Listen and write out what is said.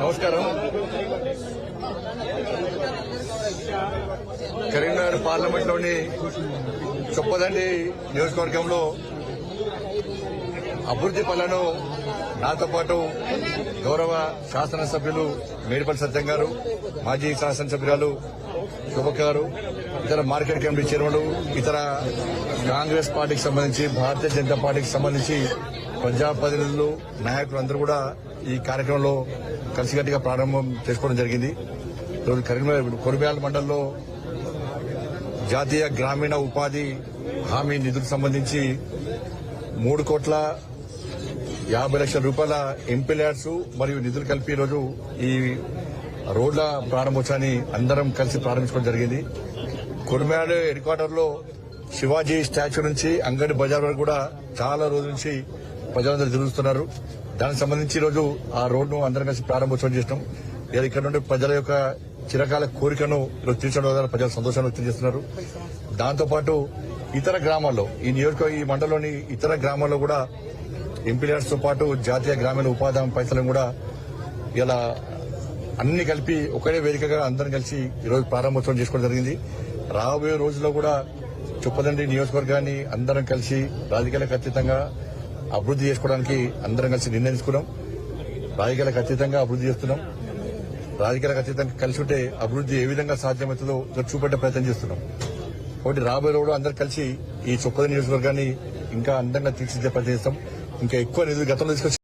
నమస్కారం. కరీంనగర్ పార్లమెంట్ లోని చొప్పదండి నియోజకవర్గంలో అభివృద్ది పనులను నాతో పాటు గౌరవ శాసనసభ్యులు మేడిపల్లి సత్యం గారు, మాజీ శాసనసభ్యురాలు శోభక్క గారు, ఇతర మార్కెట్ కమిటీ చైర్మన్లు, ఇతర కాంగ్రెస్ పార్టీకి సంబంధించి, భారతీయ జనతా పార్టీకి సంబంధించి ప్రజాప్రతినిధులు, నాయకులు అందరూ కూడా ఈ కార్యక్రమంలో కలిసికట్టుగా ప్రారంభం చేసుకోవడం జరిగింది. ఈరోజు కరీంనగర్ కొరిబ్యాల మండలంలో జాతీయ గ్రామీణ ఉపాధి హామీ నిధులకు సంబంధించి 3,50,00,000 రూపాయల ఎంపీల్యాడ్స్ మరియు నిధులు కలిపి ఈరోజు ఈ రోడ్ల ప్రారంభోత్సవాన్ని అందరం కలిసి ప్రారంభించుకోవడం జరిగింది. కొరిబ్యాల హెడ్ క్వార్టర్ లో శివాజీ స్టాచ్యూ నుంచి అంగడి బజార్ వరకు కూడా చాలా రోజుల నుంచి ప్రజలందరూ తిరుగుతున్నారు. దానికి సంబంధించి ఈరోజు ఆ రోడ్ను అందరం కలిసి ప్రారంభోత్సవం చేసినాం. ఇక్కడ నుండి ప్రజల యొక్క చిరకాల కోరికను ఈరోజు తీర్చడం ద్వారా ప్రజలు సంతోషాన్ని వ్యక్తం చేస్తున్నారు. దాంతోపాటు ఇతర గ్రామాల్లో ఈ మండలంలోని ఇతర గ్రామాల్లో కూడా ఎంపీల్యాడ్స్ తో పాటు జాతీయ గ్రామీణ ఉపాధి హామీ పైసలను కూడా ఇలా అన్ని కలిపి ఒకే వేదికగా అందరం కలిసి ఈరోజు ప్రారంభోత్సవం చేసుకోవడం జరిగింది. రాబోయే రోజుల్లో కూడా చొప్పదండి నియోజకవర్గాన్ని అందరం కలిసి రాజకీయాలకు అతీతంగా అభివృద్ది చేసుకోవడానికి అందరం కలిసి నిర్ణయించుకున్నాం. రాజకీయాలకు అతీతంగా అభివృద్ది చేస్తున్నాం. రాజకీయాలకు అతీతంగా కలిసి ఉంటే అభివృద్ది ఏ విధంగా సాధ్యమవుతుందో చూపెట్టే ప్రయత్నం చేస్తున్నాం. కాబట్టి రాబోయే రోజుల్లో అందరూ కలిసి ఈ చొప్పదండి నియోజకవర్గాన్ని ఇంకా అందంగా తీర్చిదిద్దే ప్రయత్నం చేస్తాం. ఇంకా ఎక్కువ నిధులు గతంలో తీసుకొచ్చి